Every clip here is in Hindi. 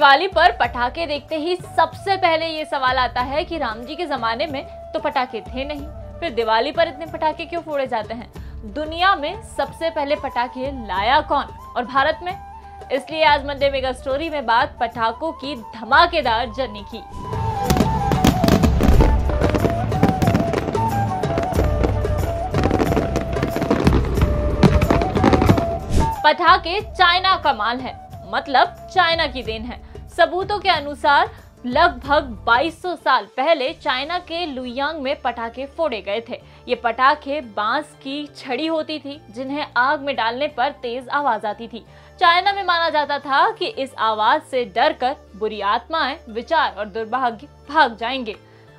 दिवाली पर पटाखे देखते ही सबसे पहले ये सवाल आता है कि राम जी के जमाने में तो पटाखे थे नहीं, फिर दिवाली पर इतने पटाखे क्यों फोड़े जाते हैं? दुनिया में सबसे पहले पटाखे लाया कौन और भारत में? इसलिए आज मंडे मेगा स्टोरी में बात पटाखों की धमाकेदार जर्नी की। पटाखे चाइना का माल है, मतलब चाइना की देन है। सबूतों के अनुसार लगभग 2200 साल पहले चाइना के लुयांग में पटाखे फोड़े गए थे। ये पटाखे बांस की छड़ी होती थी जिन्हें आग में डालने पर तेज आवाज आती थी। चाइना में माना जाता था कि इस आवाज से डरकर बुरी आत्माएं, विचार और दुर्भाग्य भाग जाएंगे।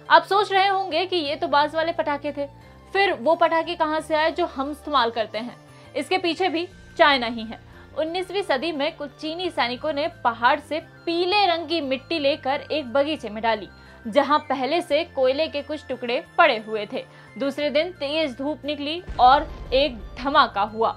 आप सोच रहे होंगे कि ये तो बांस वाले पटाखे थे, फिर वो पटाखे कहां से आए जो हम इस्तेमाल करते हैं? इसके पीछे भी चाइना ही है। 19वीं सदी में कुछ चीनी सैनिकों ने पहाड़ से पीले रंग की मिट्टी लेकर एक बगीचे में डाली, जहां पहले से कोयले के कुछ टुकड़े पड़े हुए थे। दूसरे दिन तेज धूप निकली और एक धमाका हुआ।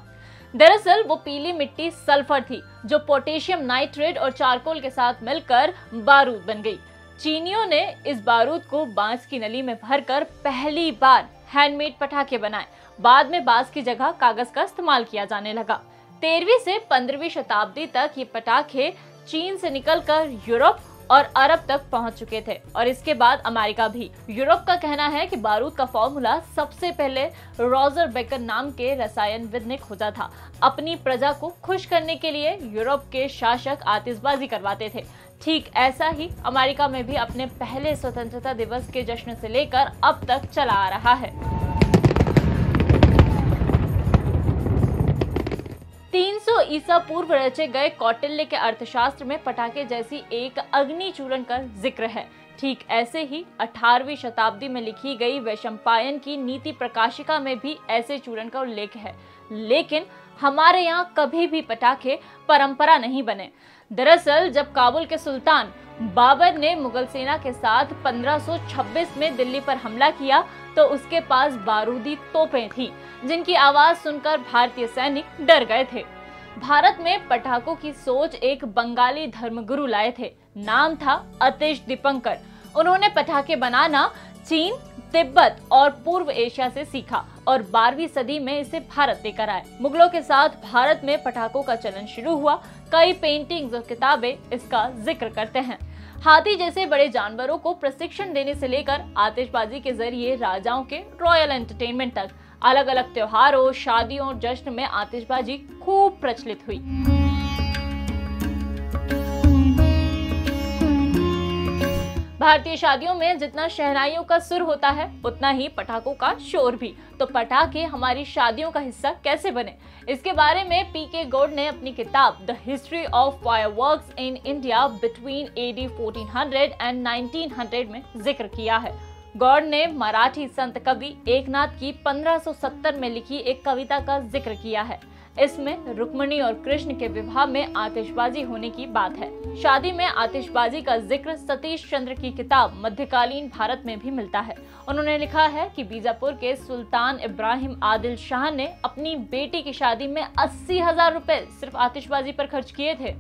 दरअसल वो पीली मिट्टी सल्फर थी, जो पोटेशियम नाइट्रेट और चारकोल के साथ मिलकर बारूद बन गई। चीनियों ने इस बारूद को बांस की नली में भरकर पहली बार हैंडमेड पटाखे बनाए। बाद में बांस की जगह कागज का इस्तेमाल किया जाने लगा। 13वीं से 15वीं शताब्दी तक ये पटाखे चीन से निकलकर यूरोप और अरब तक पहुंच चुके थे और इसके बाद अमेरिका भी। यूरोप का कहना है कि बारूद का फॉर्मूला सबसे पहले रॉजर बेकर नाम के रसायनविद ने खोजा था। अपनी प्रजा को खुश करने के लिए यूरोप के शासक आतिशबाजी करवाते थे। ठीक ऐसा ही अमेरिका में भी अपने पहले स्वतंत्रता दिवस के जश्न से लेकर अब तक चला आ रहा है। 300 ईसा पूर्व रचे गए कौटिल्य के अर्थशास्त्र में पटाखे जैसी एक अग्नि चूरण का जिक्र है। ठीक ऐसे ही 18वीं शताब्दी में लिखी गई वैशंपायन की नीति प्रकाशिका में भी ऐसे चूरण का उल्लेख है। लेकिन हमारे यहाँ कभी भी पटाखे परंपरा नहीं बने। दरअसल जब काबुल के सुल्तान बाबर ने मुगल सेना के साथ 1526 में दिल्ली पर हमला किया तो उसके पास बारूदी तोपें थीं, जिनकी आवाज सुनकर भारतीय सैनिक डर गए थे। भारत में पटाखों की सोच एक बंगाली धर्मगुरु लाए थे। नाम था अतिश दीपंकर। उन्होंने पटाखे बनाना चीन, तिब्बत और पूर्व एशिया से सीखा और 12वीं सदी में इसे भारत लेकर आए। मुगलों के साथ भारत में पटाखों का चलन शुरू हुआ। कई पेंटिंग्स और किताबें इसका जिक्र करते हैं। हाथी जैसे बड़े जानवरों को प्रशिक्षण देने से लेकर आतिशबाजी के जरिए राजाओं के रॉयल एंटरटेनमेंट तक अलग अलग त्योहारों, शादियों और जश्न में आतिशबाजी खूब प्रचलित हुई। भारतीय शादियों में जितना शहनाइयों का सुर होता है उतना ही पटाखों का शोर भी। तो पटाखे हमारी शादियों का हिस्सा कैसे बने? इसके बारे में पीके गौड़ ने अपनी किताब the history of fireworks in India between AD 1400 and 1900 में जिक्र किया है। गौड़ ने मराठी संत कवि एकनाथ की 1570 में लिखी एक कविता का जिक्र किया है। इसमें रुक्मिणी और कृष्ण के विवाह में आतिशबाजी होने की बात है। शादी में आतिशबाजी का जिक्र सतीश चंद्र की किताब मध्यकालीन भारत में भी मिलता है। उन्होंने लिखा है कि बीजापुर के सुल्तान इब्राहिम आदिल शाह ने अपनी बेटी की शादी में 80,000 रुपए सिर्फ आतिशबाजी पर खर्च किए थे।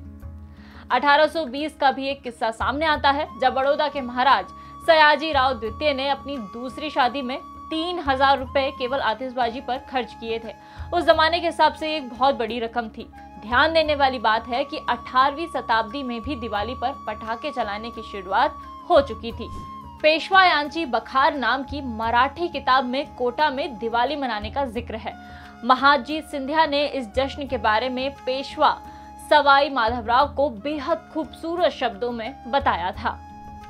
1820 का भी एक किस्सा सामने आता है, जब बड़ौदा के महाराज सयाजी राव द्वितीय ने अपनी दूसरी शादी में 3,000 रुपए केवल आतिशबाजी पर खर्च किए थे। उस जमाने के हिसाब से एक बहुत बड़ी रकम थी। ध्यान देने वाली बात है कि 18वीं शताब्दी में भी दिवाली पर पटाखे चलाने की शुरुआत हो चुकी थी। पेशवा यांची बखार नाम की मराठी किताब में कोटा में दिवाली मनाने का जिक्र है। महाजी सिंधिया ने इस जश्न के बारे में पेशवा सवाई माधवराव को बेहद खूबसूरत शब्दों में बताया था।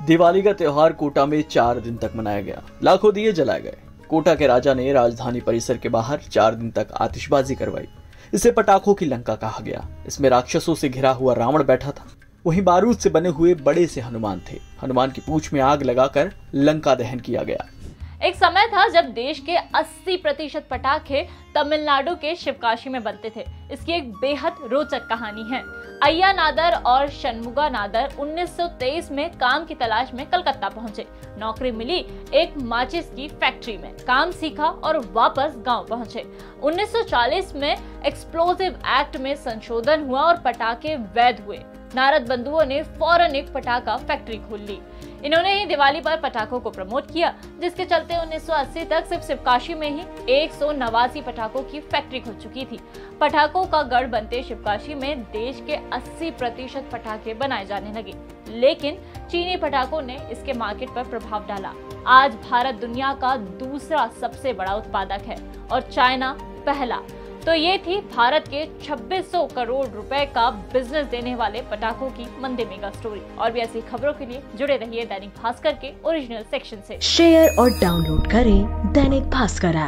दिवाली का त्योहार कोटा में 4 दिन तक मनाया गया। लाखों दिए जलाए गए। कोटा के राजा ने राजधानी परिसर के बाहर 4 दिन तक आतिशबाजी करवाई। इसे पटाखों की लंका कहा गया। इसमें राक्षसों से घिरा हुआ रावण बैठा था। वहीं बारूद से बने हुए बड़े से हनुमान थे। हनुमान की पूंछ में आग लगाकर लंका दहन किया गया। एक समय था जब देश के 80% पटाखे तमिलनाडु के शिवकाशी में बनते थे। इसकी एक बेहद रोचक कहानी है। अय्या नादर और शनमुगा नादर 1923 में काम की तलाश में कलकत्ता पहुंचे। नौकरी मिली एक माचिस की फैक्ट्री में। काम सीखा और वापस गांव पहुंचे। 1940 में एक्सप्लोसिव एक्ट में संशोधन हुआ और पटाखे वैध हुए। नारद बंधुओं ने फौरन एक पटाखा फैक्ट्री खोल ली। इन्होंने ही दिवाली पर पटाखों को प्रमोट किया, जिसके चलते 1980 तक सिर्फ शिवकाशी में ही 189 पटाखों की फैक्ट्री खुल चुकी थी। पटाखों का गढ़ बनते शिवकाशी में देश के 80% पटाखे बनाए जाने लगे, लेकिन चीनी पटाखों ने इसके मार्केट पर प्रभाव डाला। आज भारत दुनिया का दूसरा सबसे बड़ा उत्पादक है और चाइना पहला। तो ये थी भारत के 2600 करोड़ रुपए का बिजनेस देने वाले पटाखों की मंदे मेगा स्टोरी। और भी ऐसी खबरों के लिए जुड़े रहिए दैनिक भास्कर के ओरिजिनल सेक्शन से। शेयर और डाउनलोड करें दैनिक भास्कर ऐप।